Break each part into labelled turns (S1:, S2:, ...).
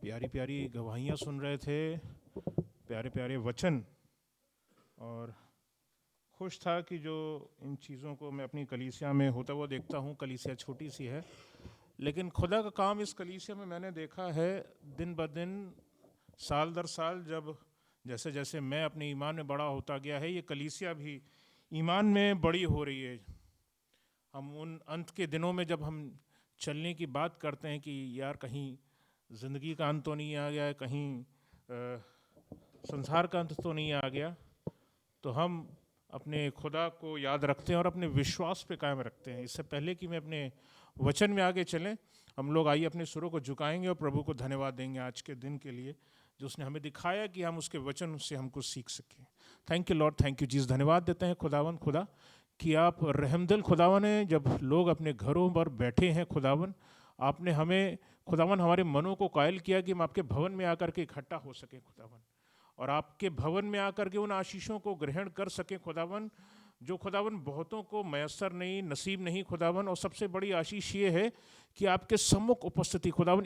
S1: प्यारी प्यारी गवाहियाँ सुन रहे थे, प्यारे प्यारे वचन। और खुश था कि जो इन चीज़ों को मैं अपनी कलीसिया में होता हुआ देखता हूँ। कलीसिया छोटी सी है, लेकिन खुदा का काम इस कलीसिया में मैंने देखा है दिन ब दिन, साल दर साल। जब जैसे जैसे मैं अपने ईमान में बड़ा होता गया है, ये कलीसिया भी ईमान में बड़ी हो रही है। हम उन अंत के दिनों में जब हम चलने की बात करते हैं कि यार कहीं ज़िंदगी का अंत तो नहीं आ गया है, कहीं संसार का अंत तो नहीं आ गया, तो हम अपने खुदा को याद रखते हैं और अपने विश्वास पे कायम रखते हैं। इससे पहले कि मैं अपने वचन में आगे चलें, हम लोग आइए अपने सुरों को झुकाएंगे और प्रभु को धन्यवाद देंगे आज के दिन के लिए, जो उसने हमें दिखाया कि हम उसके वचन से हम कुछ सीख सकें। Thank you Lord, thank you जीस। धन्यवाद देते हैं खुदावन खुदा कि आप रहमदिल खुदावन हैं। जब लोग अपने घरों पर बैठे हैं खुदावन, आपने हमें खुदावन हमारे मनों को कायल किया कि हम आपके भवन में आकर के इकट्ठा हो सके खुदावन, और आपके भवन में आकर के उन आशीषों को ग्रहण कर सकें खुदावन, जो खुदावन बहुतों को मैसर नहीं, नसीब नहीं खुदावन। और सबसे बड़ी आशीष ये है कि आपके सम्मुख उपस्थिति खुदावन,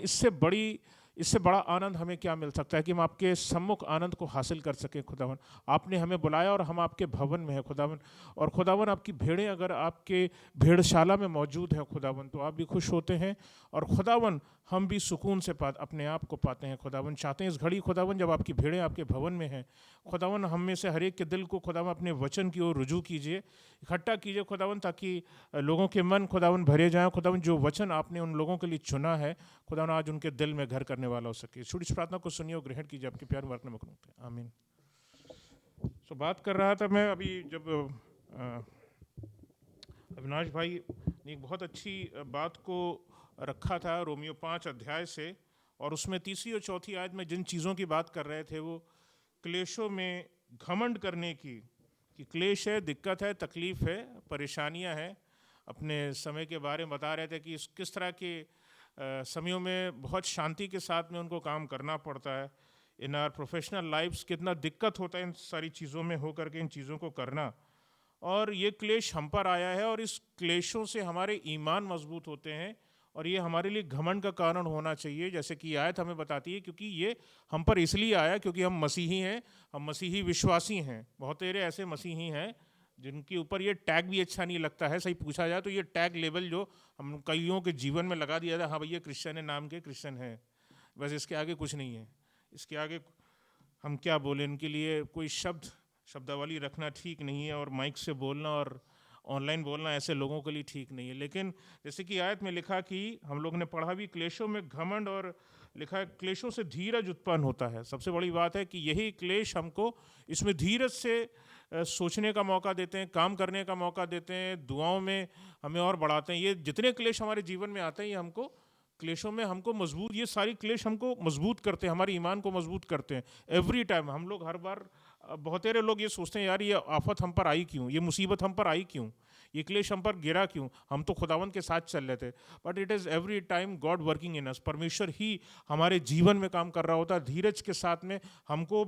S1: इससे बड़ा आनंद हमें क्या मिल सकता है कि हम आपके सम्मुख आनंद को हासिल कर सकें खुदावन। आपने हमें बुलाया और हम आपके भवन में हैं खुदावन। और खुदावन आपकी भेड़ें अगर आपके भेड़शाला में मौजूद हैं खुदावन, तो आप भी खुश होते हैं, और खुदावन हम भी सुकून से अपने आप को पाते हैं खुदावन। चाहते हैं इस घड़ी खुदावन, जब आपकी भेड़ें आपके भवन में हैं खुदावन, हम में से हर एक के दिल को खुदावन अपने वचन की ओर रुजू कीजिए, इकट्ठा कीजिए खुदावन, ताकि लोगों के मन खुदावन भरे जाएं खुदावन। जो वचन आपने उन लोगों के लिए चुना है खुदावन, आज उनके दिल में घर करने वाला हो सके। छोटी सी प्रार्थना को सुनिए और ग्रहण कीजिए आपके प्यार वर्क में मुकरूम थे। आमीन। सो बात कर रहा था मैं अभी, जब अविनाश भाई ने एक बहुत अच्छी बात को रखा था रोमियो 5 अध्याय से, और उसमें तीसरी और चौथी आयत में जिन चीज़ों की बात कर रहे थे, वो क्लेशों में घमंड करने की, कि क्लेश है, दिक्कत है, तकलीफ है, परेशानियां हैं। अपने समय के बारे में बता रहे थे कि किस तरह के समयों में बहुत शांति के साथ में उनको काम करना पड़ता है। इन आवर प्रोफेशनल लाइफ्स कितना दिक्कत होता है इन सारी चीज़ों में होकर के इन चीज़ों को करना। और ये क्लेश हम पर आया है, और इस क्लेशों से हमारे ईमान मजबूत होते हैं, और ये हमारे लिए घमंड का कारण होना चाहिए, जैसे कि आयत हमें बताती है। क्योंकि ये हम पर इसलिए आया क्योंकि हम मसीही हैं, हम मसीही विश्वासी हैं। बहुत सारे ऐसे मसीही हैं जिनके ऊपर ये टैग भी अच्छा नहीं लगता है। सही पूछा जाए तो ये टैग लेवल जो हम कईयों के जीवन में लगा दिया था, हाँ भैया क्रिश्चियन है, नाम के क्रिश्चियन है, बस इसके आगे कुछ नहीं है। इसके आगे हम क्या बोले, इनके लिए कोई शब्दावली रखना ठीक नहीं है, और माइक से बोलना और ऑनलाइन बोलना ऐसे लोगों के लिए ठीक नहीं है। लेकिन जैसे कि आयत में लिखा कि हम लोग ने पढ़ा भी, क्लेशों में घमंड, और लिखा है क्लेशों से धीरज उत्पन्न होता है। सबसे बड़ी बात है कि यही क्लेश हमको इसमें धीरज से सोचने का मौका देते हैं, काम करने का मौका देते हैं, दुआओं में हमें और बढ़ाते हैं। ये जितने क्लेश हमारे जीवन में आते हैं, ये हमको क्लेशों में हमको मजबूत, ये सारी क्लेश हमको मजबूत करते हैं, हमारे ईमान को मजबूत करते हैं। एवरी टाइम हम लोग हर बार, बहुत सारे लोग ये सोचते हैं यार ये आफत हम पर आई क्यों, ये मुसीबत हम पर आई क्यों, ये क्लेश हम पर गिरा क्यों, हम तो खुदावन के साथ चल रहे थे। But it is every time God working in us. परमेश्वर ही हमारे जीवन में काम कर रहा होता है, धीरज के साथ में हमको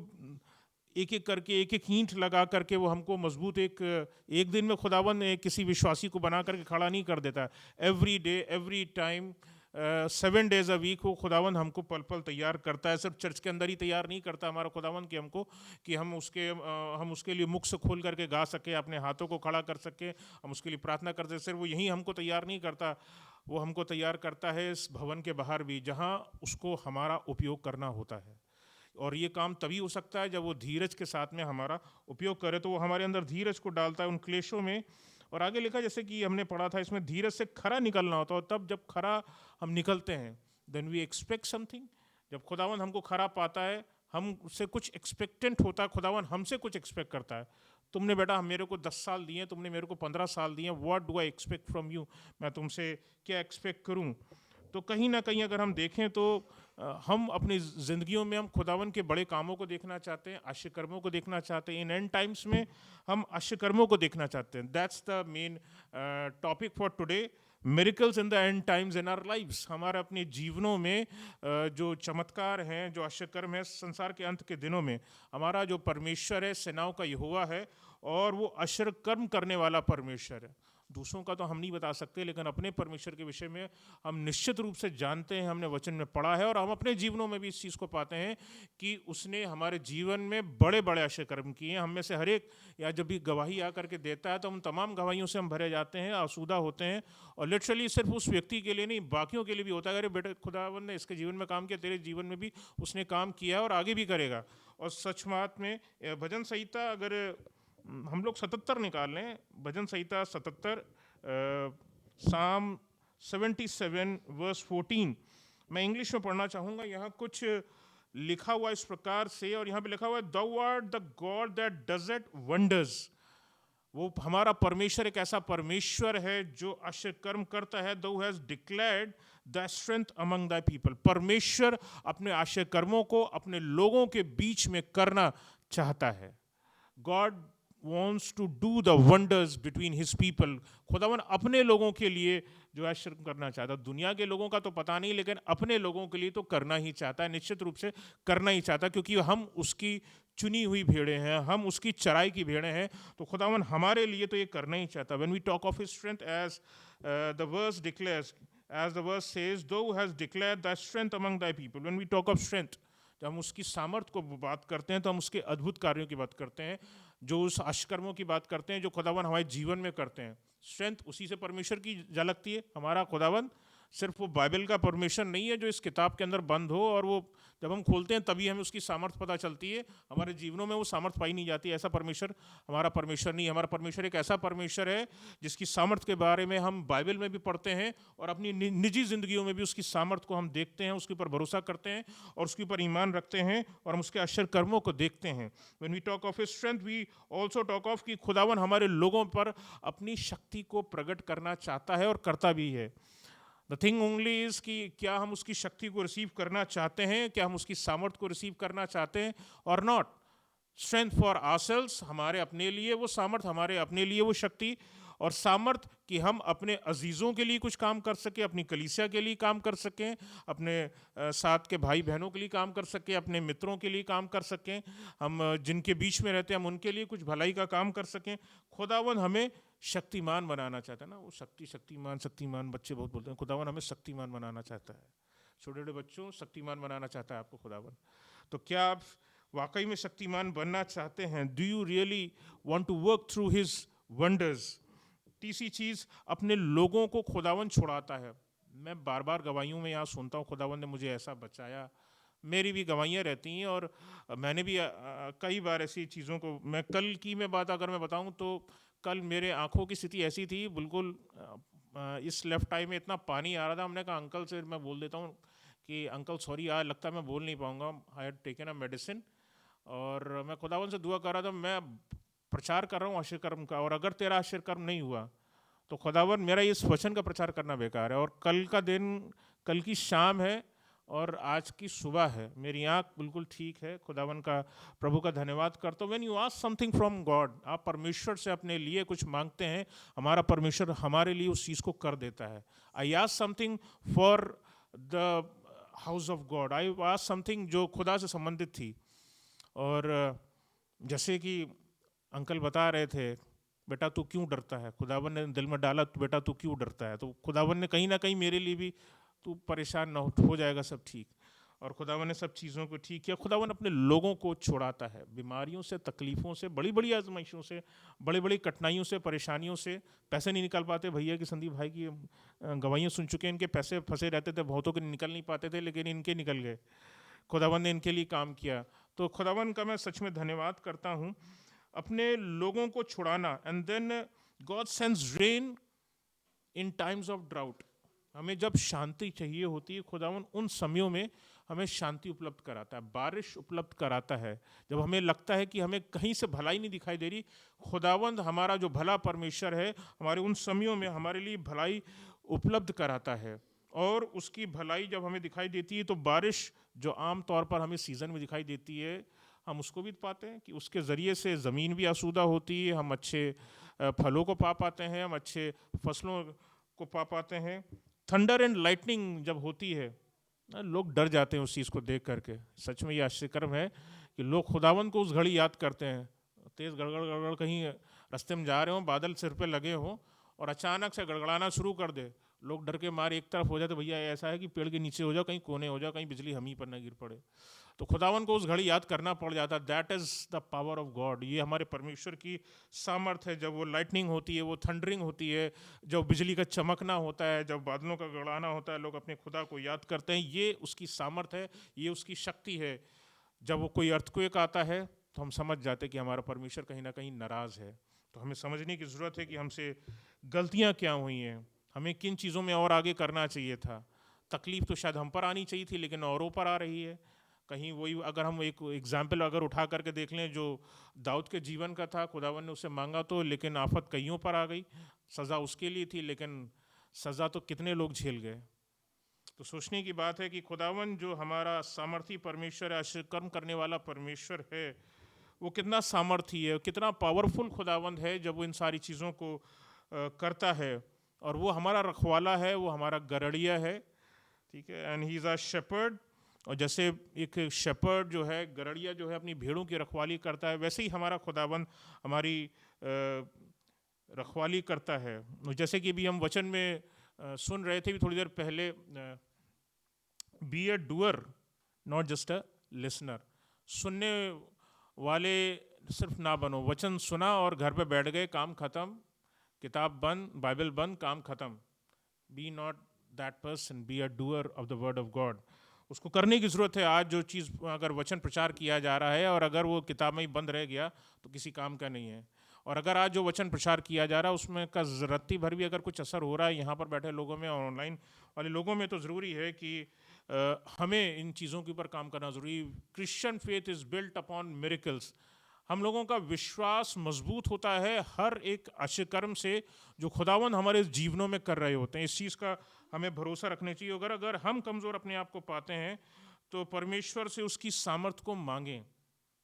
S1: एक एक करके, एक एक ईंट लगा करके वो हमको मजबूत, एक दिन में खुदावन किसी विश्वासी को बना करके खड़ा नहीं कर देता। Every day, every time, 7 days a week वो खुदावन हमको पल पल तैयार करता है। सिर्फ चर्च के अंदर ही तैयार नहीं करता हमारा खुदावन कि हम उसके लिए मुख से खोल करके गा सके, अपने हाथों को खड़ा कर सके, हम उसके लिए प्रार्थना कर सके। सिर्फ वो यही हमको तैयार नहीं करता, वो हमको तैयार करता है इस भवन के बाहर भी, जहाँ उसको हमारा उपयोग करना होता है। और ये काम तभी हो सकता है जब वो धीरज के साथ में हमारा उपयोग करे, तो वो हमारे अंदर धीरज को डालता है उन क्लेशों में। और आगे लिखा, जैसे कि हमने पढ़ा था, इसमें धीरज से खरा निकलना होता है। और तब जब खरा हम निकलते हैं, देन वी एक्सपेक्ट समथिंग। जब खुदावन हमको खरा पाता है, हम उससे कुछ एक्सपेक्टेंट होता है, खुदावन हमसे कुछ एक्सपेक्ट करता है। तुमने बेटा मेरे को 10 साल दिए, तुमने मेरे को 15 साल दिए, what do I expect from you, मैं तुमसे क्या एक्सपेक्ट करूं। तो कहीं ना कहीं अगर हम देखें तो हम अपनी ज़िंदगियों में हम खुदावन के बड़े कामों को देखना चाहते हैं, आश्चर्यकर्मों को देखना चाहते हैं। इन एंड टाइम्स में हम आश्चर्यकर्मों को देखना चाहते हैं। That's the main topic for today, miracles in the end times in our lives. हमारे अपने जीवनों में जो चमत्कार हैं, जो आश्चर्यकर्म है संसार के अंत के दिनों में, हमारा जो परमेश्वर है, सेनाओं का यहोवा है, और वो आश्चर्यकर्म करने वाला परमेश्वर है। दूसरों का तो हम नहीं बता सकते, लेकिन अपने परमेश्वर के विषय में हम निश्चित रूप से जानते हैं, हमने वचन में पढ़ा है और हम अपने जीवनों में भी इस चीज़ को पाते हैं कि उसने हमारे जीवन में बड़े बड़े आश्चर्य कर्म किए हैं। हम में से हर एक या जब भी गवाही आकर के देता है तो उन तमाम गवाहियों से हम भरे जाते हैं, आसूदा होते हैं। और लिटरली सिर्फ उस व्यक्ति के लिए नहीं, बाकियों के लिए भी होता है, अरे बेटे खुदावन ने इसके जीवन में काम किया, तेरे जीवन में भी उसने काम किया है और आगे भी करेगा। और सच बात में भजन संहिता अगर हम लोग 77 निकाल लें, भजन संहिता 77 साम 77 वर्स 14, मैं इंग्लिश में पढ़ना चाहूँगा। यहाँ कुछ लिखा हुआ इस प्रकार से, और यहाँ पे लिखा हुआ है, Thou art the God that doeth wonders। वो हमारा परमेश्वर एक ऐसा परमेश्वर है जो आश्चर्य कर्म करता है। Thou hast declared thy strength among thy people। परमेश्वर अपने आश्चर्य कर्मों को अपने लोगों के बीच में करना चाहता है। God wants to do the wonders between his people। खुदावन अपने लोगों के लिए जो आश्चर्य करना चाहता है, दुनिया के लोगों का तो पता नहीं, लेकिन अपने लोगों के लिए तो करना ही चाहता है, निश्चित रूप से करना ही चाहता है, क्योंकि हम उसकी चुनी हुई भेड़ें हैं, हम उसकी चराई की भेड़ें हैं। तो खुदावन हमारे लिए तो ये करना ही चाहता है। When we talk of his strength, as the verse declares, as the verse says, thou hast declared thy strength among thy people। When we talk of strength, जब हम उसकी सामर्थ को बात करते हैं तो हम उसके अद्भुत कार्यों की बात करते हैं, जो उस आश्चर्यों की बात करते हैं जो खुदावन हमारे जीवन में करते हैं। स्ट्रेंथ उसी से परमेश्वर की झलकती है। हमारा खुदावन सिर्फ वो बाइबल का परमेश्वर नहीं है जो इस किताब के अंदर बंद हो और वो जब हम खोलते हैं तभी हमें उसकी सामर्थ पता चलती है, हमारे जीवनों में वो सामर्थ पाई नहीं जाती। ऐसा परमेश्वर हमारा परमेश्वर नहीं है। हमारा परमेश्वर एक ऐसा परमेश्वर है जिसकी सामर्थ के बारे में हम बाइबल में भी पढ़ते हैं और अपनी निजी ज़िंदगियों में भी उसकी सामर्थ को हम देखते हैं, उसके ऊपर भरोसा करते हैं और उसके ऊपर ईमान रखते हैं और हम उसके आश्चर्य कर्मों को देखते हैं। When we talk of his strength, we also talk of कि खुदावन हमारे लोगों पर अपनी शक्ति को प्रकट करना चाहता है और करता भी है। द थिंग ओनली इज कि क्या हम उसकी शक्ति को रिसीव करना चाहते हैं, क्या हम उसकी सामर्थ को रिसीव करना चाहते हैं और नॉट। स्ट्रेंथ फॉर आवरसेल्व्स, हमारे अपने लिए वो सामर्थ, हमारे अपने लिए वो शक्ति और सामर्थ कि हम अपने अजीज़ों के लिए कुछ काम कर सकें, अपनी कलीसिया के लिए काम कर सकें, अपने साथ के भाई बहनों के लिए काम कर सकें, अपने मित्रों के लिए काम कर सकें, हम जिनके बीच में रहते हैं हम उनके लिए कुछ भलाई का काम कर सकें। खुदावन हमें शक्तिमान बनाना चाहता है ना, वो शक्तिमान बच्चे बहुत बोलते हैं। खुदावन हमें शक्तिमान बनाना चाहता है, छोटे छोटे बच्चों शक्तिमान बनाना चाहता है आपको खुदावन। तो क्या आप वाकई में शक्तिमान बनना चाहते हैं? Do you really want to work through his wonders? तीसरी चीज़, अपने लोगों को खुदावन छुड़ाता है। मैं बार बार गवाहियों में यहाँ सुनता हूँ खुदावन ने मुझे ऐसा बचाया, मेरी भी गवाहियाँ रहती हैं और मैंने भी कई बार ऐसी चीज़ों को, मैं कल की मैं बात अगर मैं बताऊँ तो कल मेरे आँखों की स्थिति ऐसी थी, बिल्कुल इस लेफ्ट आई में इतना पानी आ रहा था। हमने कहा अंकल से मैं बोल देता हूँ कि अंकल सॉरी आज लगता है मैं बोल नहीं पाऊँगा, I had taken a medicine. और मैं खुदावन से दुआ कर रहा था, मैं प्रचार कर रहा हूँ आश्चर्य कर्म का, और अगर तेरा आश्चर्य कर्म नहीं हुआ तो खुदावन मेरा इस वचन का प्रचार करना बेकार है। और कल का दिन, कल की शाम है और आज की सुबह है, मेरी आँख बिल्कुल ठीक है। खुदावन का, प्रभु का धन्यवाद करता हूँ। When you ask something from God, आप परमेश्वर से अपने लिए कुछ मांगते हैं, हमारा परमेश्वर हमारे लिए उस चीज़ को कर देता है। I ask something for the house of God, I ask something जो खुदा से संबंधित थी। और जैसे कि अंकल बता रहे थे, बेटा तू क्यों डरता है, खुदावन ने दिल में डाला बेटा तू क्यों डरता है, तो खुदावन ने कहीं ना कहीं मेरे लिए भी, तू परेशान ना हो जाएगा सब ठीक। और खुदावन ने सब चीज़ों को ठीक किया। खुदावन अपने लोगों को छुड़ाता है बीमारियों से, तकलीफ़ों से, बड़ी बड़ी आजमाइशों से, बड़ी बड़ी कठिनाइयों से, परेशानियों से। पैसे नहीं निकल पाते, भैया की, संदीप भाई की गवाहियाँ सुन चुके हैं, इनके पैसे फंसे रहते थे, बहुतों के निकल नहीं पाते थे, लेकिन इनके निकल गए, खुदावन ने इनके लिए काम किया। तो खुदावन का मैं सच में धन्यवाद करता हूँ। अपने लोगों को छुड़ाना। And then God sends rain in times of drought. हमें जब शांति चाहिए होती है, खुदावन उन समयों में हमें शांति उपलब्ध कराता है, बारिश उपलब्ध कराता है। जब हमें लगता है कि हमें कहीं से भलाई नहीं दिखाई दे रही, खुदावंद हमारा जो भला परमेश्वर है हमारे उन समयों में हमारे लिए भलाई उपलब्ध कराता है। और उसकी भलाई जब हमें दिखाई देती है तो बारिश जो आम तौर पर हमें सीज़न में दिखाई देती है, हम उसको भी पाते हैं कि उसके ज़रिए से ज़मीन भी आसूदा होती है, हम अच्छे फलों को पा पाते हैं, हम अच्छे फसलों को पा पाते हैं। थंडर एंड लाइटनिंग जब होती है, लोग डर जाते हैं उस चीज़ को देख करके। सच में ये आश्चर्यकर्म है कि लोग खुदावन को उस घड़ी याद करते हैं। तेज़ गड़गड़ गड़गड़ कहीं रास्ते में जा रहे हों, बादल सिर पे लगे हों और अचानक से गड़गड़ाना शुरू कर दे, लोग डर के मारे एक तरफ हो जाए, तो भैया ऐसा है कि पेड़ के नीचे हो जाओ, कहीं कोने हो जाओ, कहीं बिजली हम ही पर न गिर पड़े। तो खुदावन को उस घड़ी याद करना पड़ जाता। That is the power of God. ये हमारे परमेश्वर की सामर्थ है। जब वो लाइटनिंग होती है, वो थंडरिंग होती है, जब बिजली का चमकना होता है, जब बादलों का गड़ाना होता है, लोग अपने खुदा को याद करते हैं। ये उसकी सामर्थ है, ये उसकी शक्ति है। जब वो कोई अर्थक्वेक आता है तो हम समझ जाते हैं कि हमारा परमेश्वर कहीं ना कहीं नाराज़ है। तो हमें समझने की ज़रूरत है कि हमसे गलतियाँ क्या हुई हैं, हमें किन चीज़ों में और आगे करना चाहिए था। तकलीफ़ तो शायद हम पर आनी चाहिए थी, लेकिन औरों पर आ रही है। कहीं वही, अगर हम एक एग्जाम्पल अगर उठा करके देख लें जो दाऊद के जीवन का था, खुदावन ने उससे मांगा तो, लेकिन आफत कईयों पर आ गई। सज़ा उसके लिए थी, लेकिन सज़ा तो कितने लोग झेल गए। तो सोचने की बात है कि खुदावन जो हमारा सामर्थी परमेश्वर है, आश्चर्य कर्म करने वाला परमेश्वर है, वो कितना सामर्थी है, कितना पावरफुल खुदावंद है जब वो इन सारी चीज़ों को करता है। और वो हमारा रखवाला है, वो हमारा गरड़िया है, ठीक है। And he is a shepherd. और जैसे एक शेपर्ड जो है, गरड़िया जो है, अपनी भेड़ों की रखवाली करता है, वैसे ही हमारा खुदावंद हमारी रखवाली करता है। जैसे कि अभी हम वचन में सुन रहे थे भी थोड़ी देर पहले, be a doer not just a listener. सुनने वाले सिर्फ ना बनो। वचन सुना और घर पे बैठ गए, काम खत्म, किताब बंद, बाइबल बंद, काम खत्म। Be not that person, be a doer of the word of God. उसको करने की ज़रूरत है। आज जो चीज़ अगर वचन प्रचार किया जा रहा है और अगर वो किताब में ही बंद रह गया तो किसी काम का नहीं है। और अगर आज जो वचन प्रचार किया जा रहा है उसमें का रत्ती भर भी अगर कुछ असर हो रहा है यहाँ पर बैठे लोगों में और ऑनलाइन वाले लोगों में, तो ज़रूरी है कि हमें इन चीज़ों के ऊपर काम करना ज़रूरी। Christian faith is built upon miracles. हम लोगों का विश्वास मजबूत होता है हर एक आश्चर्यकर्म से जो खुदावंद हमारे जीवनों में कर रहे होते हैं। इस चीज़ का हमें भरोसा रखना चाहिए। अगर अगर हम कमज़ोर अपने आप को पाते हैं तो परमेश्वर से उसकी सामर्थ को मांगें।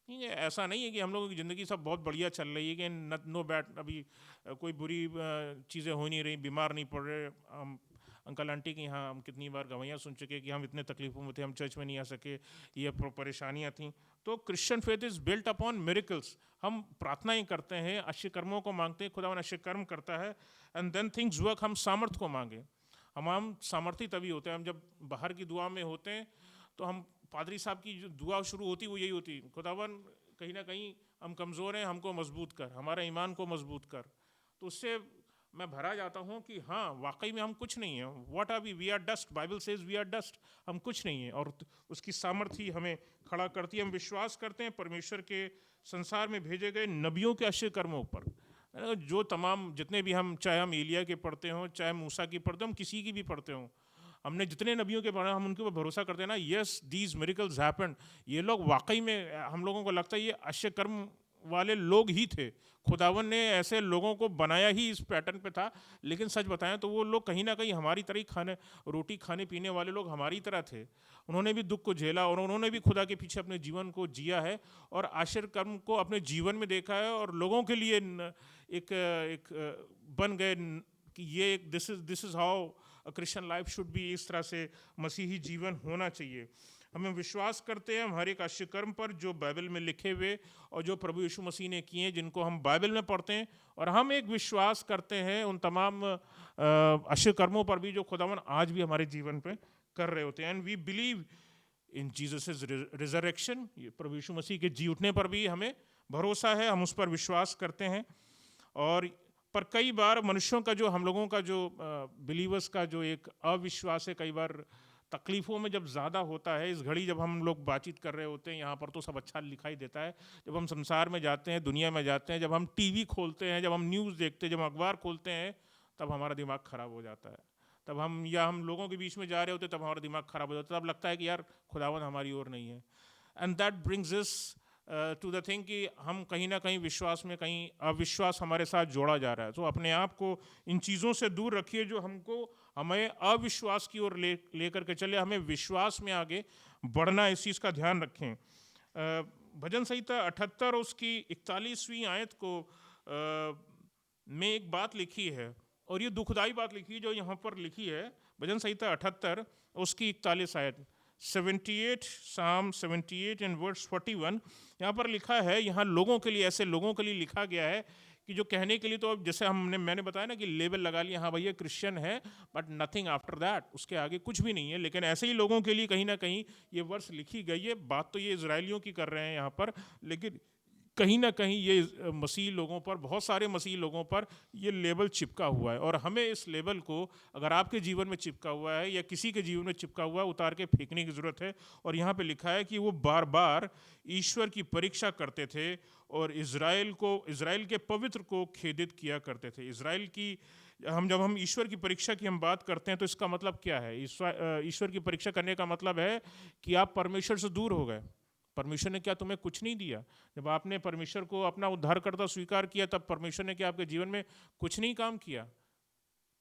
S1: ठीक है, ऐसा नहीं है कि हम लोगों की ज़िंदगी सब बहुत बढ़िया चल रही है कि नो बैड, अभी कोई बुरी चीज़ें हो नहीं रही, बीमार नहीं पड़ रहे। हम अंकल आंटी की यहाँ हम कितनी बार गवाहियाँ सुन चुके कि हम इतने तकलीफ़ों में थे, हम चर्च में नहीं आ सके, ये परेशानियाँ थीं। तो Christian faith is built upon miracles. हम प्रार्थनाएं करते हैं, आश्चर्य कर्मों को मांगते हैं, खुदावन आश्चर्य कर्म करता है, एंड देन थिंग्स वर्क। हम सामर्थ को मांगे। हम सामर्थी तभी होते हैं हम जब बाहर की दुआ में होते हैं। तो हम पादरी साहब की जो दुआ शुरू होती वो यही होती, खुदावन कहीं ना कहीं हम कमज़ोर हैं, हमको मजबूत कर, हमारे ईमान को मजबूत कर। तो उससे मैं भरा जाता हूँ कि हाँ वाकई में हम कुछ नहीं हैं। What are we are dust. Bible says we are dust. हम कुछ नहीं हैं और उसकी सामर्थ्य हमें खड़ा करती है। हम विश्वास करते हैं परमेश्वर के संसार में भेजे गए नबियों के आश्चर्य कर्मों पर। जो तमाम जितने भी हम, चाहे हम एलिया के पढ़ते हों, चाहे मूसा की पढ़ते हों, हम किसी की भी पढ़ते हों, हमने जितने नबियों के पढ़ा हम उनके ऊपर भरोसा करते हैं ना, यस दीज मिरेकल्स हैपेंड। ये लोग वाकई में, हम लोगों को लगता है ये आश्चर्य कर्म वाले लोग ही थे। खुदावन ने ऐसे लोगों को बनाया ही इस पैटर्न पे था। लेकिन सच बताएं तो वो लोग कहीं ना कहीं हमारी तरह ही रोटी खाने पीने वाले लोग हमारी तरह थे। उन्होंने भी दुख को झेला और उन्होंने भी खुदा के पीछे अपने जीवन को जिया है और आश्चर्य कर्म को अपने जीवन में देखा है और लोगों के लिए एक बन गए कि ये एक this is how Christian life should be. इस तरह से मसीही जीवन होना चाहिए। हमें विश्वास करते हैं हम हर एक आश्चर्य कर्म पर जो बाइबल में लिखे हुए और जो प्रभु यीशु मसीह ने किए हैं, जिनको हम बाइबल में पढ़ते हैं। और हम एक विश्वास करते हैं उन तमाम आश्चर्य कर्मों पर भी जो खुदावन आज भी हमारे जीवन पे कर रहे होते हैं। And we believe in Jesus resurrection. प्रभु यीशु मसीह के जी उठने पर भी हमें भरोसा है, हम उस पर विश्वास करते हैं। और पर कई बार मनुष्यों का जो, हम लोगों का जो बिलीवर्स का जो एक अविश्वास है, कई बार तकलीफ़ों में जब ज़्यादा होता है। इस घड़ी जब हम लोग बातचीत कर रहे होते हैं यहाँ पर तो सब अच्छा लिखाई देता है। जब हम संसार में जाते हैं, दुनिया में जाते हैं, जब हम टीवी खोलते हैं, जब हम न्यूज़ देखते हैं, जब हम अखबार खोलते हैं, तब हमारा दिमाग ख़राब हो जाता है। तब हम लोगों के बीच में जा रहे होते तब हमारा दिमाग ख़राब हो जाता है। तब लगता है कि यार खुदावन हमारी ओर नहीं है। And that brings us to the thing कि हम कहीं ना कहीं विश्वास में कहीं अविश्वास हमारे साथ जोड़ा जा रहा है। तो अपने आप को इन चीज़ों से दूर रखिए जो हमको हमें अविश्वास की ओर लेकर के चले। हमें विश्वास में आगे बढ़ना, इस चीज़ का ध्यान रखें। भजन संहिता 78 उसकी 41वीं आयत को में एक बात लिखी है और ये दुखदाई बात लिखी है जो यहाँ पर लिखी है। भजन संहिता 78 उसकी 41 आयत 78, Psalm 78 एंड वर्स 41, यहाँ पर लिखा है, यहाँ लोगों के लिए, ऐसे लोगों के लिए लिखा गया है कि जो कहने के लिए, तो अब जैसे मैंने बताया ना कि लेबल लगा लिया, हाँ भैया क्रिश्चियन है, बट नथिंग आफ्टर दैट, उसके आगे कुछ भी नहीं है। लेकिन ऐसे ही लोगों के लिए कहीं ना कहीं ये वर्ष लिखी गई है। बात तो ये इजरायलियों की कर रहे हैं यहाँ पर, लेकिन कहीं ना कहीं ये मसीह लोगों पर, बहुत सारे मसीह लोगों पर ये लेबल चिपका हुआ है। और हमें इस लेबल को, अगर आपके जीवन में चिपका हुआ है या किसी के जीवन में चिपका हुआ है, उतार के फेंकने की ज़रूरत है। और यहाँ पे लिखा है कि वो बार बार ईश्वर की परीक्षा करते थे और इज़राइल के पवित्र को खेदित किया करते थे। इज़राइल की जब हम ईश्वर की परीक्षा की हम बात करते हैं तो इसका मतलब क्या है? ईश्वर की परीक्षा करने का मतलब है कि आप परमेश्वर से दूर हो गए। परमेश्वर ने क्या तुम्हें कुछ नहीं दिया? जब आपने परमेश्वर को अपना उद्धारकर्ता स्वीकार किया, तब परमेश्वर ने क्या आपके जीवन में कुछ नहीं काम किया?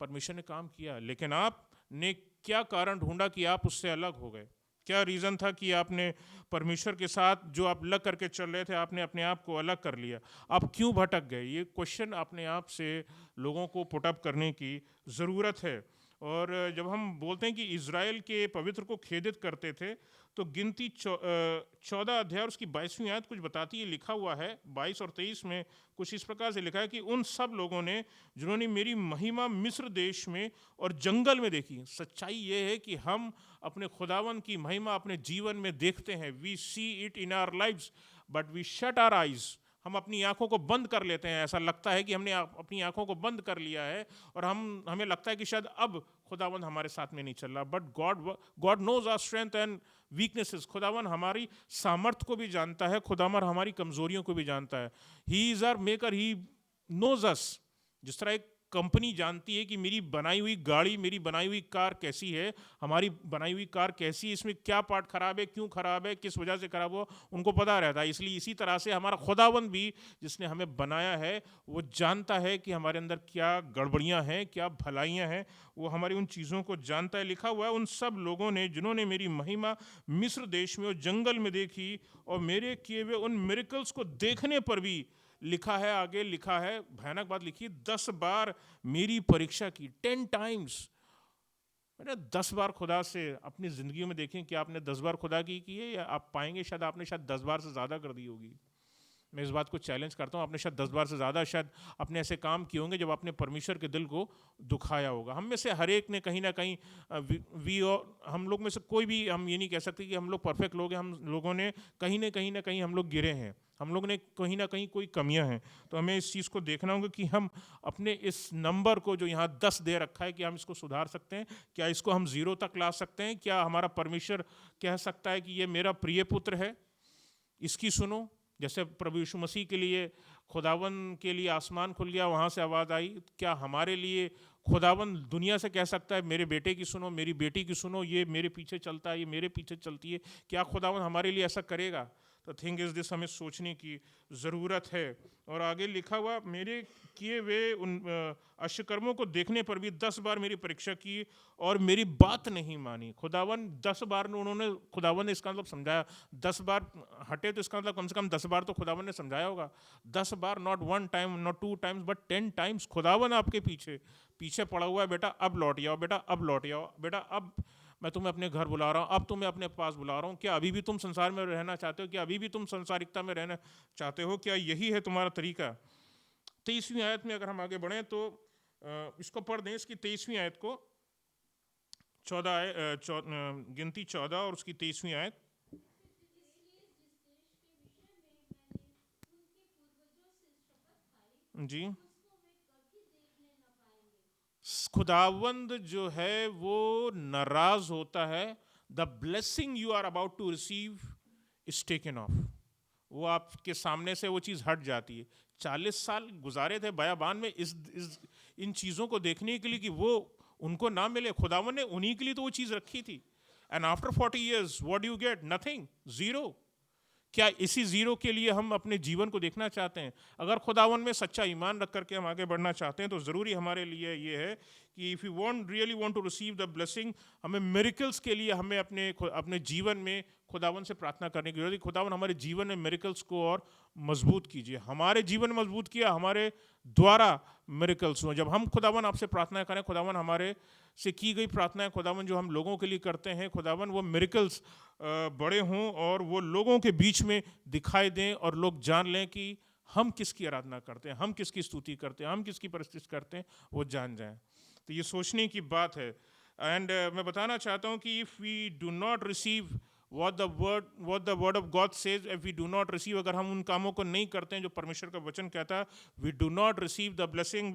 S1: परमेश्वर ने काम किया, लेकिन आपने क्या कारण ढूंढा कि आप उससे अलग हो गए? क्या रीज़न था कि आपने परमेश्वर के साथ जो आप लग करके चल रहे थे, आपने अपने आप को अलग कर लिया? आप क्यों भटक गए? ये क्वेश्चन अपने आप से लोगों को पुटअप करने की ज़रूरत है। और जब हम बोलते हैं कि इज़राइल के पवित्र को खेदित करते थे, तो गिनती 14 अध्याय और उसकी 22वीं आयत कुछ बताती है। लिखा हुआ है 22 और 23 में कुछ इस प्रकार से लिखा है कि उन सब लोगों ने जिन्होंने मेरी महिमा मिस्र देश में और जंगल में देखी। सच्चाई ये है कि हम अपने खुदावन की महिमा अपने जीवन में देखते हैं। We see it in our lives but we shut our eyes. हम अपनी आंखों को बंद कर लेते हैं। ऐसा लगता है कि हमने अपनी आंखों को बंद कर लिया है और हमें लगता है कि शायद अब खुदावन हमारे साथ में नहीं चल रहा। But God knows our strength and weaknesses. खुदावन हमारी सामर्थ्य को भी जानता है, खुदावन हमारी कमजोरियों को भी जानता है। He is our maker, he knows us. जिस तरह एक कंपनी जानती है कि मेरी बनाई हुई गाड़ी, मेरी बनाई हुई कार कैसी है, हमारी बनाई हुई कार कैसी है, इसमें क्या पार्ट खराब है, क्यों खराब है, किस वजह से खराब हुआ, उनको पता रहता है। इसलिए इसी तरह से हमारा खुदावन भी, जिसने हमें बनाया है, वो जानता है कि हमारे अंदर क्या गड़बड़ियां हैं, क्या भलाइयां हैं। वो हमारी उन चीज़ों को जानता है। लिखा हुआ है उन सब लोगों ने जिन्होंने मेरी महिमा मिस्र देश में और जंगल में देखी और मेरे किए हुए उन मिरेकल्स को देखने पर भी, लिखा है आगे, लिखा है भयानक बात लिखी, 10 बार मेरी परीक्षा की। 10 टाइम्स। मैंने 10 बार खुदा से अपनी जिंदगी में देखें कि आपने 10 बार खुदा की है, या आप पाएंगे शायद आपने शायद 10 बार से ज़्यादा कर दी होगी। मैं इस बात को चैलेंज करता हूँ, आपने शायद 10 बार से ज़्यादा शायद अपने ऐसे काम किए होंगे जब आपने परमेश्वर के दिल को दुखाया होगा। हम में से हर एक ने कहीं ना कहीं हम लोग में से कोई भी, हम ये नहीं कह सकते कि हम लोग परफेक्ट लोग हैं। हम लोगों ने कहीं ना कहीं हम लोग गिरे हैं, हम लोग ने कहीं ना कहीं कोई कमियां हैं। तो हमें इस चीज़ को देखना होगा कि हम अपने इस नंबर को जो यहाँ 10 दे रखा है, कि हम इसको सुधार सकते हैं, क्या इसको हम 0 तक ला सकते हैं? क्या हमारा परमेश्वर कह सकता है कि ये मेरा प्रिय पुत्र है, इसकी सुनो? जैसे प्रभु यीशु मसीह के लिए खुदावन के लिए आसमान खुल गया, वहाँ से आवाज़ आई, क्या हमारे लिए खुदावन दुनिया से कह सकता है मेरे बेटे की सुनो, मेरी बेटी की सुनो, ये मेरे पीछे चलता है, ये मेरे पीछे चलती है? क्या खुदावन हमारे लिए ऐसा करेगा? तो थिंग इज दिस, हमें सोचने की ज़रूरत है। और आगे लिखा हुआ, मेरे किए हुए उन अश्कर्मों को देखने पर भी 10 बार मेरी परीक्षा की और मेरी बात नहीं मानी। खुदावन 10 बार खुदावन ने इसका मतलब समझाया। 10 बार हटे तो इसका मतलब कम से कम 10 बार तो खुदावन ने समझाया होगा। 10 बार, not 1 time, not 2 times, but 10 times खुदावन आपके पीछे पड़ा हुआ है। बेटा अब लौट जाओ, बेटा अब लौट जाओ, बेटा अब मैं तुम्हें अपने घर बुला रहा हूँ, अब तुम्हें अपने पास बुला रहा हूँ। क्या अभी भी तुम संसार में रहना चाहते हो? क्या अभी भी तुम संसारिकता में रहना चाहते हो? क्या यही है तुम्हारा तरीका? 23वीं आयत में अगर हम आगे बढ़ें तो इसको पढ़ दें, इसकी 23वीं आयत को। गिनती 14 और उसकी 23वीं आयत। जी, खुदावंद जो है वो नाराज होता है। The blessing you are about to receive is taken off. वो आपके सामने से वो चीज़ हट जाती है। 40 साल गुजारे थे बयाबान में इन चीज़ों को देखने के लिए कि वो उनको ना मिले। खुदावन ने उन्हीं के लिए तो वो चीज़ रखी थी। And after 40 years what do you get? Nothing, zero. क्या इसी ज़ीरो के लिए हम अपने जीवन को देखना चाहते हैं? अगर खुदावन में सच्चा ईमान रख करके हम आगे बढ़ना चाहते हैं तो ज़रूरी हमारे लिए ये है कि if you really want to receive the blessing, हमें मिरेकल्स के लिए हमें अपने जीवन में खुदावन से प्रार्थना करने की जरूरत है। खुदावन हमारे जीवन में मिरेकल्स को और मजबूत कीजिए, हमारे जीवन में मजबूत किया, हमारे द्वारा मिरेकल्स हो। जब हम खुदावन आपसे प्रार्थना करें, खुदावन हमारे से की गई प्रार्थनाएं, खुदावन जो हम लोगों के लिए करते हैं, खुदावन वो मिरेकल्स बड़े हों और वो लोगों के बीच में दिखाई दें और लोग जान लें कि हम किसकी आराधना करते हैं, हम किसकी स्तुति करते हैं, हम किसकी परस्तिश करते हैं, वो जान जाएं। तो ये सोचने की बात है। एंड मैं बताना चाहता हूँ कि if we do not receive what the word of God says, if we do not receive, अगर हम उन कामों को नहीं करते हैं जो परमेश्वर का वचन कहता है, we do not receive the blessing,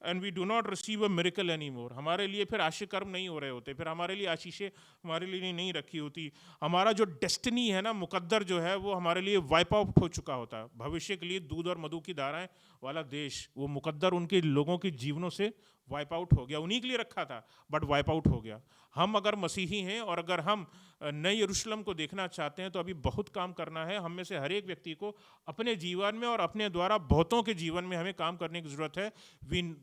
S1: and we do not receive a miracle anymore, हमारे लिए फिर आशीष कर्म नहीं हो रहे होते, फिर हमारे लिए आशीषें हमारे लिए नहीं रखी होती, हमारा जो डेस्टिनी है ना, मुकद्दर जो है, वो हमारे लिए वाइप आउट हो चुका होता है। भविष्य के लिए दूध और मधु की धाराएं वाला देश, वो मुकद्दर उनके लोगों के जीवनों से वाइप आउट हो गया, उन्हीं के लिए रखा था बट वाइप आउट हो गया। हम अगर मसीही हैं और अगर हम नए यरूशलेम को देखना चाहते हैं तो अभी बहुत काम करना है। हम में से हर एक व्यक्ति को अपने जीवन में और अपने द्वारा बहुतों के जीवन में हमें काम करने की ज़रूरत है।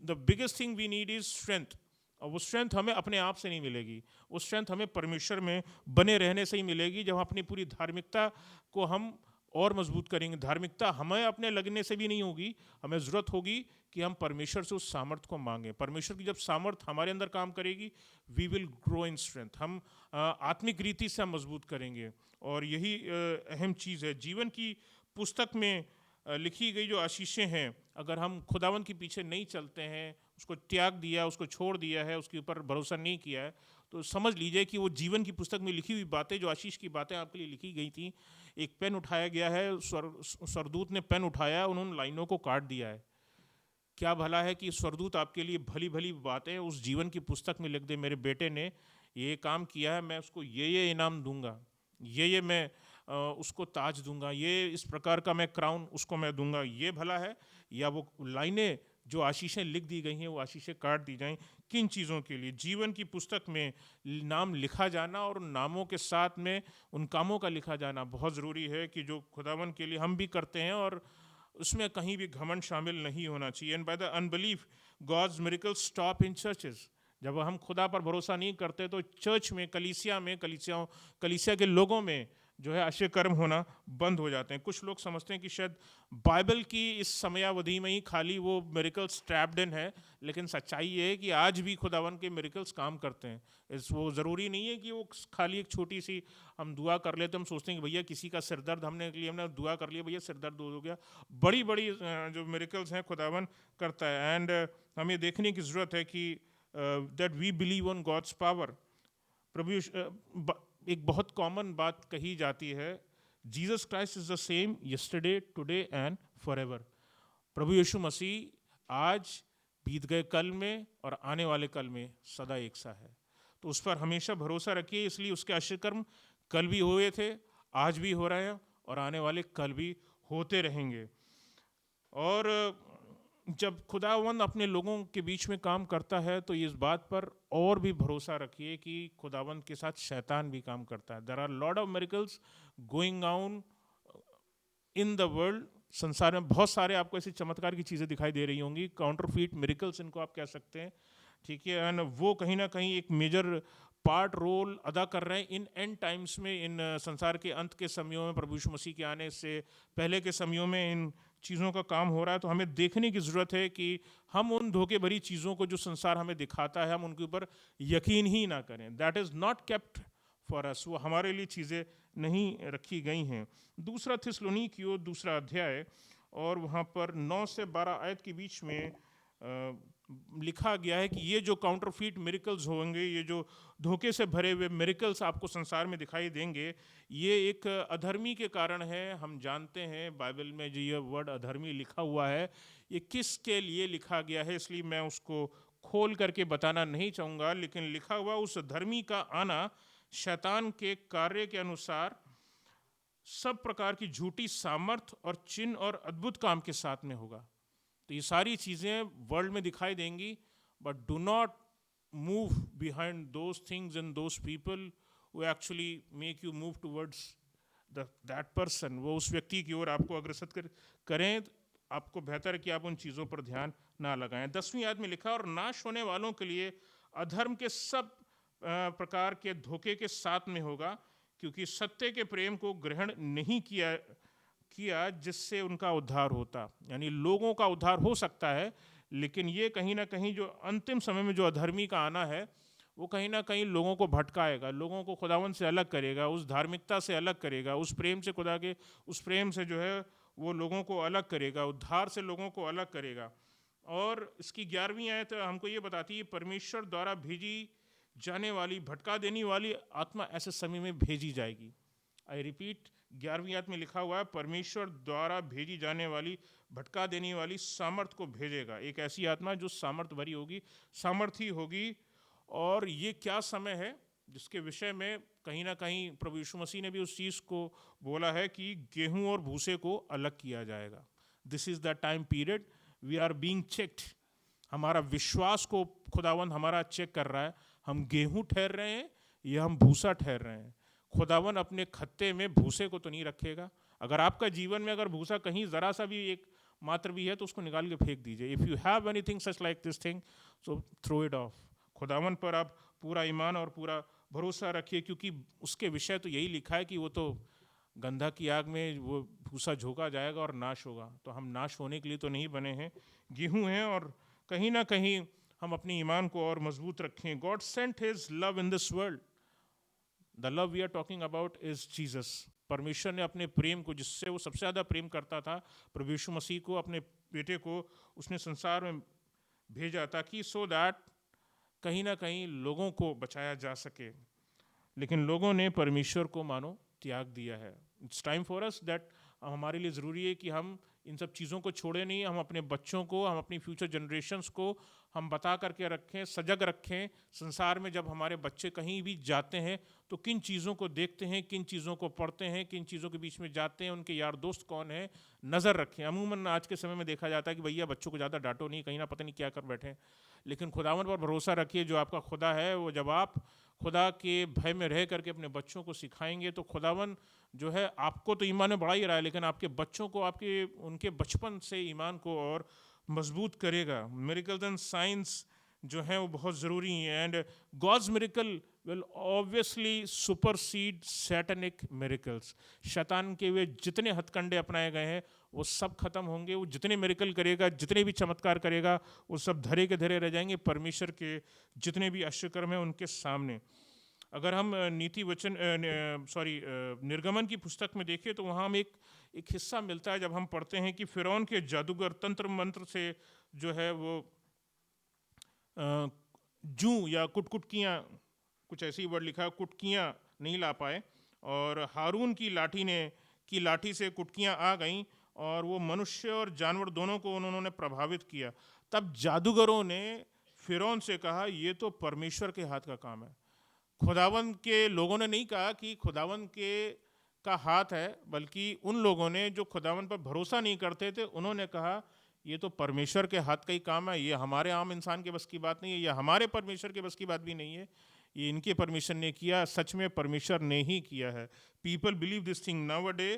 S1: The biggest thing we need is strength, और वो स्ट्रेंथ हमें अपने आप से नहीं मिलेगी, वो स्ट्रेंथ हमें परमेश्वर में बने रहने से ही मिलेगी। जब अपनी पूरी धार्मिकता को हम और मजबूत करेंगे, धार्मिकता हमें अपने लगने से भी नहीं होगी, हमें ज़रूरत होगी कि हम परमेश्वर से उस सामर्थ्य को मांगें। परमेश्वर की जब सामर्थ्य हमारे अंदर काम करेगी, we will grow in strength, हम आत्मिक रीति से हम मजबूत करेंगे। और यही अहम चीज़ है। जीवन की पुस्तक में लिखी गई जो आशीषें हैं, अगर हम खुदावन के पीछे नहीं चलते हैं, उसको त्याग दिया, उसको छोड़ दिया है, उसके ऊपर भरोसा नहीं किया है, तो समझ लीजिए कि वो जीवन की पुस्तक में लिखी हुई बातें, जो आशीष की बातें आपके लिए लिखी गई थी, एक पेन उठाया गया है, स्वर्गदूत ने पेन उठाया, उन्होंने लाइनों को काट दिया है। क्या भला है कि स्वर्गदूत आपके लिए भली भली बातें उस जीवन की पुस्तक में लिख दे, मेरे बेटे ने ये काम किया है, मैं उसको ये इनाम दूंगा, ये मैं उसको ताज दूंगा, ये इस प्रकार का मैं क्राउन उसको मैं दूंगा। ये भला है, या वो लाइनें जो आशीषें लिख दी गई हैं वो आशीषें काट दी जाएं? किन चीज़ों के लिए? जीवन की पुस्तक में नाम लिखा जाना और उन नामों के साथ में उन कामों का लिखा जाना बहुत ज़रूरी है कि जो खुदावन के लिए हम भी करते हैं, और उसमें कहीं भी घमंड शामिल नहीं होना चाहिए। And by the unbelief God's miracles stop in churches. जब हम खुदा पर भरोसा नहीं करते तो चर्च में, कलीसिया के लोगों में जो है आश्चर्य कर्म होना बंद हो जाते हैं। कुछ लोग समझते हैं कि शायद बाइबल की इस समयावधि में ही खाली वो मिरेकल्स ट्रैप्ड इन है, लेकिन सच्चाई ये है कि आज भी खुदावन के मिरेकल्स काम करते हैं। वो ज़रूरी नहीं है कि वो खाली एक छोटी सी हम दुआ कर लेते, हम सोचते हैं कि भैया किसी का सिर दर्द हमने दुआ कर लिया, भैया सिर दर्द हो गया। बड़ी बड़ी जो मिरेकल्स हैं खुदावन करता है। एंड हमें देखने की ज़रूरत है कि that we believe on God's power. प्रभु एक बहुत कॉमन बात कही जाती है, Jesus Christ is the same yesterday, today and forever. प्रभु यीशु मसीह आज, बीत गए कल में और आने वाले कल में सदा एक सा है। तो उस पर हमेशा भरोसा रखिए। इसलिए उसके आश्चर्य कर्म कल भी हुए थे, आज भी हो रहे हैं और आने वाले कल भी होते रहेंगे। और जब खुदावंद अपने लोगों के बीच में काम करता है तो इस बात पर और भी भरोसा रखिए कि खुदावंद के साथ शैतान भी काम करता है। There are lot of miracles going on in the world. संसार में बहुत सारे आपको ऐसी चमत्कार की चीज़ें दिखाई दे रही होंगी, काउंटरफीट मिरेकल्स इनको आप कह सकते हैं, ठीक है। एंड वो कहीं ना कहीं एक मेजर पार्ट रोल अदा कर रहे हैं इन एंड टाइम्स में, इन संसार के अंत के समयों में, प्रभु यीशु मसीह के आने से पहले के समयों में इन चीज़ों का काम हो रहा है। तो हमें देखने की ज़रूरत है कि हम उन धोखे भरी चीज़ों को जो संसार हमें दिखाता है, हम उनके ऊपर यकीन ही ना करें। That is not kept for us, वो हमारे लिए चीज़ें नहीं रखी गई हैं। दूसरा थिस्सलुनीकियों दूसरा अध्याय और वहाँ पर 9 से 12 आयत के बीच में लिखा गया है कि ये जो काउंटरफीट मिरेकल्स होंगे, ये जो धोखे से भरे हुए मिरेकल्स आपको संसार में दिखाई देंगे, ये एक अधर्मी के कारण है। हम जानते हैं बाइबल में जो ये वर्ड अधर्मी लिखा हुआ है, ये किसके लिए लिखा गया है, इसलिए मैं उसको खोल करके बताना नहीं चाहूँगा। लेकिन लिखा हुआ उस धर्मी का आना शैतान के कार्य के अनुसार सब प्रकार की झूठी सामर्थ और चिन्ह और अद्भुत काम के साथ में होगा। तो ये सारी चीज़ें वर्ल्ड में दिखाई देंगी, but do not move behind those things and those people who actually make you move towards that person. वो उस व्यक्ति की ओर आपको अग्रसर करें, आपको बेहतर है कि आप उन चीज़ों पर ध्यान ना लगाएं। 10वीं आयत में लिखा, और नाश होने वालों के लिए अधर्म के सब प्रकार के धोखे के साथ में होगा, क्योंकि सत्य के प्रेम को ग्रहण नहीं किया जिससे उनका उद्धार होता। यानी लोगों का उद्धार हो सकता है, लेकिन ये कहीं ना कहीं जो अंतिम समय में जो अधर्मी का आना है, वो कहीं ना कहीं लोगों को भटकाएगा, लोगों को खुदावन से अलग करेगा, उस धार्मिकता से अलग करेगा, उस प्रेम से खुदा के उस प्रेम से जो है वो लोगों को अलग करेगा, उद्धार से लोगों को अलग करेगा। और इसकी 11वीं आयत हमको ये बताती है, परमेश्वर द्वारा भेजी जाने वाली भटका देने वाली आत्मा ऐसे समय में भेजी जाएगी। आई रिपीट, 11वीं आयत में लिखा हुआ है, परमेश्वर द्वारा भेजी जाने वाली भटका देने वाली सामर्थ को भेजेगा। एक ऐसी आत्मा जो सामर्थ भरी होगी, सामर्थी होगी। और ये क्या समय है जिसके विषय में कहीं ना कहीं प्रभु यीशु मसीह ने भी उस चीज़ को बोला है कि गेहूं और भूसे को अलग किया जाएगा। This is the time period we are being checked. हमारा विश्वास को खुदावंद हमारा चेक कर रहा है, हम गेहूं ठहर रहे हैं या हम भूसा ठहर रहे हैं। खुदावन अपने खत्ते में भूसे को तो नहीं रखेगा। अगर आपका जीवन में अगर भूसा कहीं ज़रा सा भी एक मात्र भी है तो उसको निकाल के फेंक दीजिए। If you have anything such like this thing, so throw it off. खुदावन पर आप पूरा ईमान और पूरा भरोसा रखिए, क्योंकि उसके विषय तो यही लिखा है कि वो तो गंधा की आग में वो भूसा झोंका जाएगा और नाश होगा। तो हम नाश होने के लिए तो नहीं बने हैं, गेहूं हैं। और कहीं ना कहीं हम अपनी ईमान को और मजबूत रखें। God sent his love in this world. The love we are talking about is Jesus. परमेश्वर ने अपने प्रेम को, जिससे वो सबसे ज़्यादा प्रेम करता था, प्रभु यीशु मसीह को, अपने बेटे को उसने संसार में भेजा ताकि सो दैट कहीं ना कहीं लोगों को बचाया जा सके। लेकिन लोगों ने परमेश्वर को मानो त्याग दिया है। It's time for us that हमारे लिए ज़रूरी है कि हम इन सब चीज़ों को छोड़े नहीं। हम अपने बच्चों को, हम अपनी फ्यूचर जनरेशन्स को हम बता करके रखें, सजग रखें। संसार में जब हमारे बच्चे कहीं भी जाते हैं तो किन चीज़ों को देखते हैं, किन चीज़ों को पढ़ते हैं, किन चीज़ों के बीच में जाते हैं, उनके यार दोस्त कौन है, नज़र रखें। अमूमन आज के समय में देखा जाता है कि भैया बच्चों को ज़्यादा डांटो नहीं, कहीं ना पता नहीं क्या कर बैठे। लेकिन खुदावन पर भरोसा रखिए, जो आपका खुदा है, वो जब आप खुदा के भय में रह करके अपने बच्चों को सिखाएंगे तो खुदावन जो है आपको तो ईमान में बढ़ा ही रहा है, लेकिन आपके बच्चों को, आपके उनके बचपन से ईमान को और मजबूत करेगा। मिरेकल्स एंड साइंस जो हैं वो बहुत ज़रूरी हैं। And God's miracle will obviously supersede satanic miracles. शैतान के वे जितने हथकंडे अपनाए गए हैं वो सब खत्म होंगे। वो जितने मिरेकल करेगा, जितने भी चमत्कार करेगा, वो सब धरे के धरे रह जाएंगे परमेश्वर के जितने भी आश्चर्यकर्म हैं उनके सामने। अगर हम नीति वचन निर्गमन की पुस्तक में देखें तो वहाँ हम एक हिस्सा मिलता है जब हम पढ़ते हैं कि फिरौन के जादूगर तंत्र मंत्र से जो है वो जूं या कुटकुटकियाँ, कुछ ऐसी वर्ड लिखा है, कुटकियाँ नहीं ला पाए और हारून की लाठी से कुटकियाँ आ गईं और वो मनुष्य और जानवर दोनों को उन्होंने प्रभावित किया। तब जादूगरों ने फिरौन से कहा, ये तो परमेश्वर के हाथ का काम है। खुदावन के लोगों ने नहीं कहा कि खुदावन के का हाथ है, बल्कि उन लोगों ने जो खुदावन पर भरोसा नहीं करते थे उन्होंने कहा ये तो परमेश्वर के हाथ का ही काम है, ये हमारे आम इंसान के बस की बात नहीं है, ये हमारे परमेश्वर के बस की बात भी नहीं है, ये इनके परमेश्वर ने किया। सच में परमेश्वर ने ही किया है। People believe this thing now a day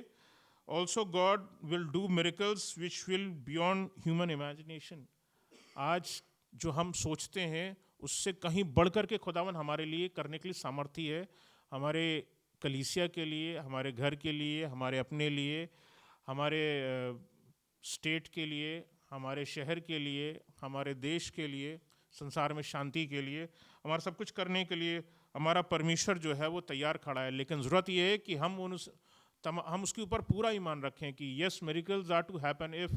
S1: also. God will do miracles which will beyond human imagination. आज जो हम सोचते हैं उससे कहीं बढ़ कर के खुदावन हमारे लिए करने के लिए सामर्थी है। हमारे कलीसिया के लिए, हमारे घर के लिए, हमारे अपने लिए, हमारे स्टेट के लिए, हमारे शहर के लिए, हमारे देश के लिए, संसार में शांति के लिए, हमारा सब कुछ करने के लिए हमारा परमेश्वर जो है वो तैयार खड़ा है। लेकिन ज़रूरत ये है कि हम उसके ऊपर पूरा ईमान रखें कि yes, miracles are to happen if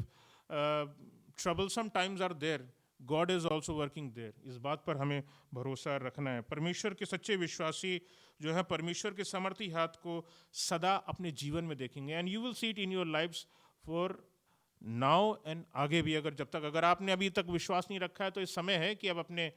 S1: troublesome times are there, God is also working there. इस बात पर हमें भरोसा रखना है। परमेश्वर के सच्चे विश्वासी जो है परमेश्वर के समर्थी हाथ को सदा अपने जीवन में देखेंगे। And you will see it in your lifes for now and आगे भी। अगर आपने अभी तक विश्वास नहीं रखा है तो इस समय है कि अब अपने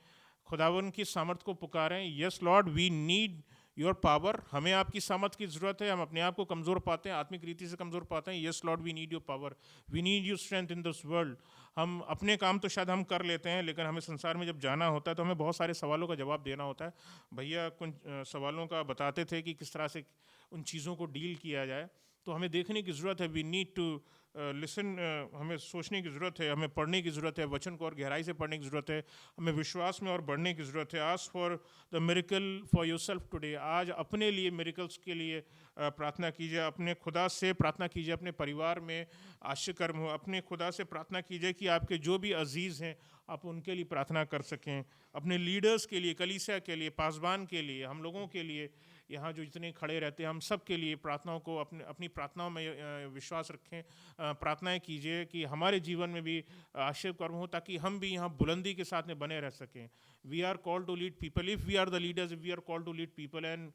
S1: खुदावन की सामर्थ को पुकारें। Yes Lord, we need your power. हमें आपकी सामर्थ की ज़रूरत है। हम अपने आप को कमज़ोर पाते हैं, आत्मिक रीति से कमज़ोर पाते हैं। Yes Lord, we need your power, we need your strength in this world. हम अपने काम तो शायद हम कर लेते हैं, लेकिन हमें संसार में जब जाना होता है तो हमें बहुत सारे सवालों का जवाब देना होता है। भैया कुछ सवालों का बताते थे कि किस तरह से उन चीज़ों को डील किया जाए। तो हमें देखने की ज़रूरत है। We need to listen. हमें सोचने की ज़रूरत है, हमें पढ़ने की ज़रूरत है, वचन को और गहराई से पढ़ने की ज़रूरत है, हमें विश्वास में और बढ़ने की ज़रूरत है। Ask for the miracle for yourself today. आज अपने लिए मिरेकल्स के लिए प्रार्थना कीजिए, अपने खुदा से प्रार्थना कीजिए, अपने परिवार में आश्चर्यकर्म हो, अपने खुदा से प्रार्थना कीजिए कि आपके जो भी अजीज़ हैं आप उनके लिए प्रार्थना कर सकें, अपने लीडर्स के लिए, कलीसिया के लिए, पासबान के लिए, हम लोगों के लिए यहाँ जो जितने खड़े रहते हैं, हम सब के लिए प्रार्थनाओं को अपने अपनी प्रार्थनाओं में विश्वास रखें, प्रार्थनाएं कीजिए कि हमारे जीवन में भी आशीर्वाद कर्म हो, ताकि हम भी यहाँ बुलंदी के साथ में बने रह सकें। We are called to lead people, if we are the leaders, if we are called to lead people, and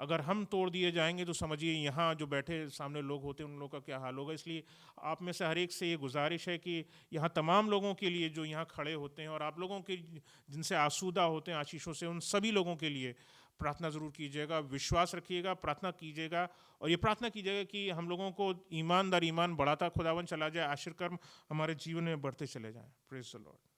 S1: अगर हम तोड़ दिए जाएंगे तो समझिए यहाँ जो बैठे सामने लोग होते हैं उन लोगों का क्या हाल होगा। इसलिए आप में से हर एक से ये गुजारिश है कि यहाँ तमाम लोगों के लिए जो यहाँ खड़े होते हैं, और आप लोगों के जिनसे आसूदा होते हैं आशीषों से, उन सभी लोगों के लिए प्रार्थना ज़रूर कीजिएगा, विश्वास रखिएगा, प्रार्थना कीजिएगा, और ये प्रार्थना कीजिएगा कि हम लोगों को ईमानदार ईमान बढ़ाता खुदावन चला जाए, आशीर्वाद कर्म हमारे जीवन में बढ़ते चले जाएं। Praise the Lord.